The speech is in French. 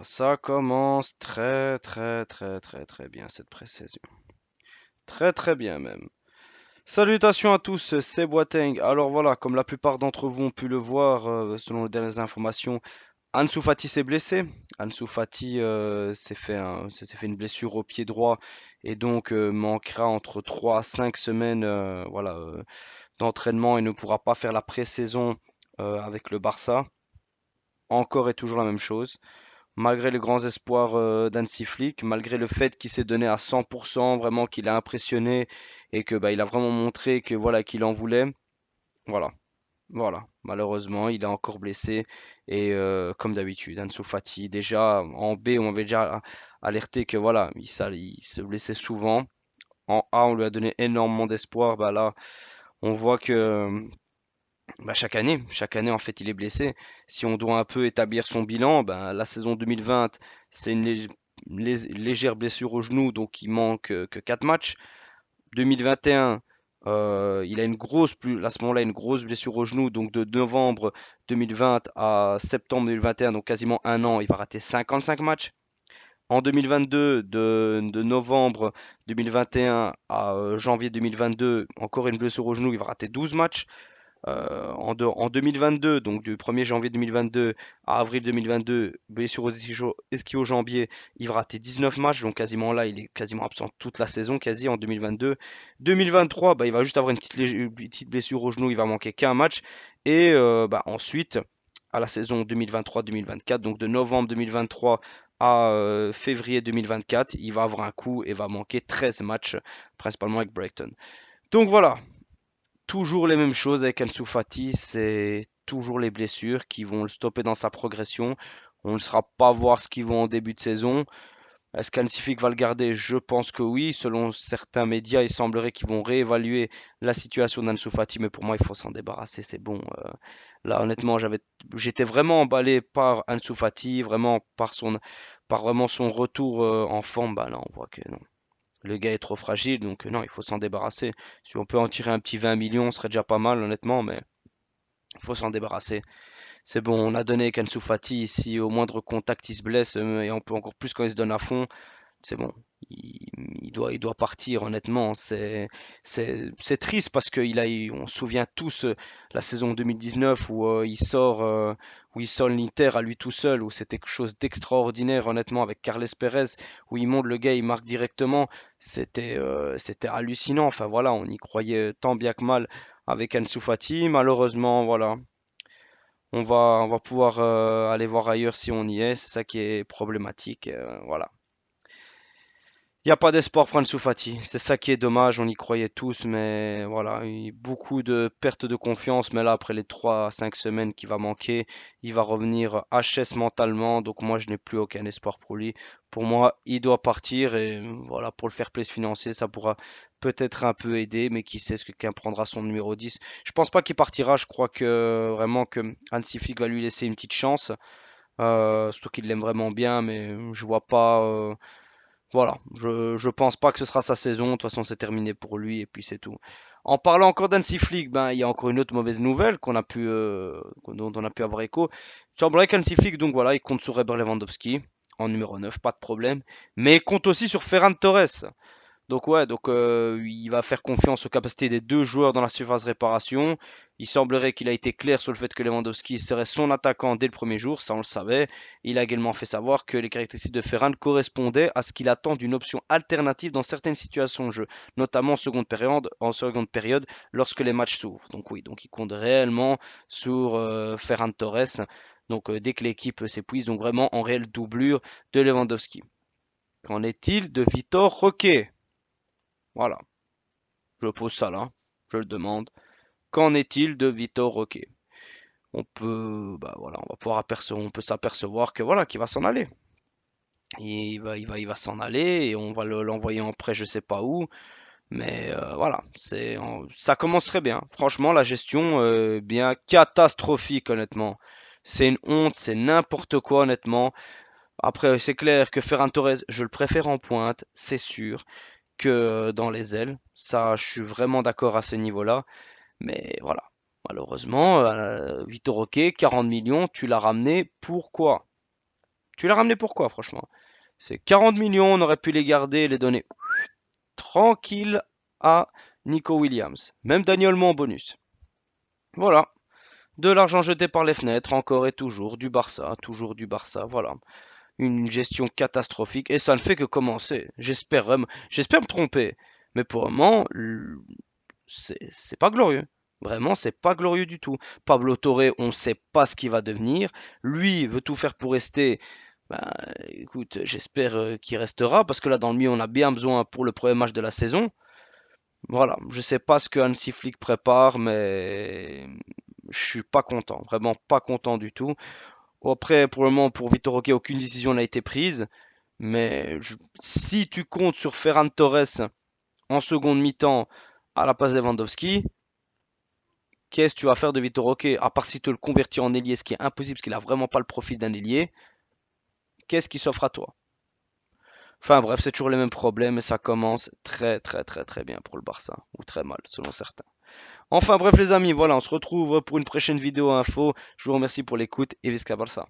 Ça commence très bien cette pré-saison. Très très bien même. Salutations à tous, c'est Boateng. Alors voilà, comme la plupart d'entre vous ont pu le voir, selon les dernières informations, Ansu Fati s'est blessé. Ansu Fati s'est fait une blessure au pied droit et donc manquera entre 3 à 5 semaines d'entraînement et ne pourra pas faire la pré-saison avec le Barça. Encore et toujours la même chose. Malgré les grands espoirs d'Hansi Flick, malgré le fait qu'il s'est donné à 100%, vraiment qu'il a impressionné et que il a vraiment montré que voilà qu'il en voulait. Voilà, voilà. Malheureusement, il est encore blessé et comme d'habitude, Ansu Fati déjà en B, on avait déjà alerté que voilà, il se blessait souvent. En A, on lui a donné énormément d'espoir. Bah là, on voit que chaque année en fait, il est blessé. Si on doit un peu établir son bilan, la saison 2020, c'est une légère blessure au genou, donc il manque que 4 matchs. 2021, il a à ce moment-là, une grosse blessure au genou, donc de novembre 2020 à septembre 2021, donc quasiment un an, il va rater 55 matchs. En 2022, de novembre 2021 à janvier 2022, encore une blessure au genou, il va rater 12 matchs. En 2022, donc du 1er janvier 2022 à avril 2022, blessure aux ischio-jambiers, il va rater 19 matchs, donc quasiment là, il est quasiment absent toute la saison, quasi en 2022. 2023, il va juste avoir une petite blessure au genou, il va manquer qu'un match. Et ensuite, à la saison 2023-2024, donc de novembre 2023 à février 2024, il va avoir un coup et va manquer 13 matchs, principalement avec Brighton. Donc voilà, toujours les mêmes choses avec Ansu Fati, c'est toujours les blessures qui vont le stopper dans sa progression. On ne sera pas voir ce qu'ils vont en début de saison. Est-ce qu'Hansi Flick va le garder? Je pense que oui. Selon certains médias, il semblerait qu'ils vont réévaluer la situation d'Ansu Fati, mais pour moi, il faut s'en débarrasser. C'est bon. Là, honnêtement, j'étais vraiment emballé par Ansu Fati, vraiment par vraiment son retour en forme. Bah là, on voit que non. Le gars est trop fragile, donc non, il faut s'en débarrasser. Si on peut en tirer un petit 20 millions, ce serait déjà pas mal, honnêtement, mais il faut s'en débarrasser. C'est bon, on a donné Kansu Fati, si au moindre contact il se blesse, et on peut encore plus quand il se donne à fond, c'est bon. Il, il doit partir, honnêtement. C'est triste parce on se souvient tous la saison 2019 où il sort l'Inter à lui tout seul, où c'était quelque chose d'extraordinaire, honnêtement, avec Carles Perez, où il monte le gars, il marque directement. C'était hallucinant. Enfin voilà, on y croyait tant bien que mal avec Ansu Fati. Malheureusement, voilà, on va pouvoir aller voir ailleurs si on y est. C'est ça qui est problématique. Voilà. Il n'y a pas d'espoir pour Ansu Fati. C'est ça qui est dommage. On y croyait tous, mais voilà, il y a beaucoup de perte de confiance. Mais là, après les 3 à 5 semaines qu'il va manquer, il va revenir HS mentalement. Donc moi, je n'ai plus aucun espoir pour lui. Pour moi, il doit partir et voilà, pour le fair play financier, ça pourra peut-être un peu aider, mais qui sait ce que quelqu'un prendra son numéro 10. Je pense pas qu'il partira. Je crois que vraiment que Hansi Flick va lui laisser une petite chance. Surtout qu'il l'aime vraiment bien, mais je vois pas. Voilà, je pense pas que ce sera sa saison. De toute façon, c'est terminé pour lui et puis c'est tout. En parlant encore d'Hansi Flick, il y a encore une autre mauvaise nouvelle dont on a pu avoir écho. Il semblerait qu'Hansi Flick, donc voilà, il compte sur Robert Lewandowski en numéro 9, pas de problème. Mais il compte aussi sur Ferran Torres. Donc ouais, il va faire confiance aux capacités des deux joueurs dans la surface de réparation. Il semblerait qu'il a été clair sur le fait que Lewandowski serait son attaquant dès le premier jour, ça on le savait. Il a également fait savoir que les caractéristiques de Ferran correspondaient à ce qu'il attend d'une option alternative dans certaines situations de jeu, notamment en seconde période lorsque les matchs s'ouvrent. Donc oui, donc il compte réellement sur Ferran Torres. Donc dès que l'équipe s'épuise, donc vraiment en réelle doublure de Lewandowski. Qu'en est-il de Vitor Roque? Voilà. Je pose ça là, je le demande. Qu'en est-il de Vitor Roque? On va pouvoir on peut s'apercevoir que voilà, qu'il va s'en aller. Il va s'en aller et on va l'envoyer en prêt, je sais pas où. Mais voilà, ça commence très bien. Franchement, la gestion bien catastrophique, honnêtement. C'est une honte, c'est n'importe quoi, honnêtement. Après, c'est clair que Ferran Torres, je le préfère en pointe, c'est sûr, que dans les ailes. Ça, je suis vraiment d'accord à ce niveau-là. Mais voilà. Malheureusement, Vitor Roque, 40 millions, tu l'as ramené pourquoi? Tu l'as ramené pourquoi, franchement? C'est 40 millions, on aurait pu les garder et les donner tranquille à Nico Williams. Même Daniel Olmo en bonus. Voilà. De l'argent jeté par les fenêtres, encore et toujours du Barça, voilà. Une gestion catastrophique et ça ne fait que commencer. J'espère me tromper, mais pour le moment, c'est pas glorieux. Vraiment, c'est pas glorieux du tout. Pablo Torre, on ne sait pas ce qu'il va devenir. Lui veut tout faire pour rester. Ben, écoute, j'espère qu'il restera parce que là, dans le milieu, on a bien besoin pour le premier match de la saison. Voilà, je sais pas ce que Hansi Flick prépare, mais je suis pas content, vraiment pas content du tout. Après, pour le moment, pour Vitor Roque, aucune décision n'a été prise. Mais si tu comptes sur Ferran Torres en seconde mi-temps à la place de Lewandowski, qu'est-ce que tu vas faire de Vitor Roque? À part si tu le convertis en ailier, ce qui est impossible parce qu'il a vraiment pas le profil d'un ailier, qu'est-ce qui s'offre à toi? Enfin bref, c'est toujours les mêmes problèmes et ça commence très bien pour le Barça, ou très mal selon certains. Enfin bref les amis, voilà, on se retrouve pour une prochaine vidéo info. Je vous remercie pour l'écoute et Visca Barça.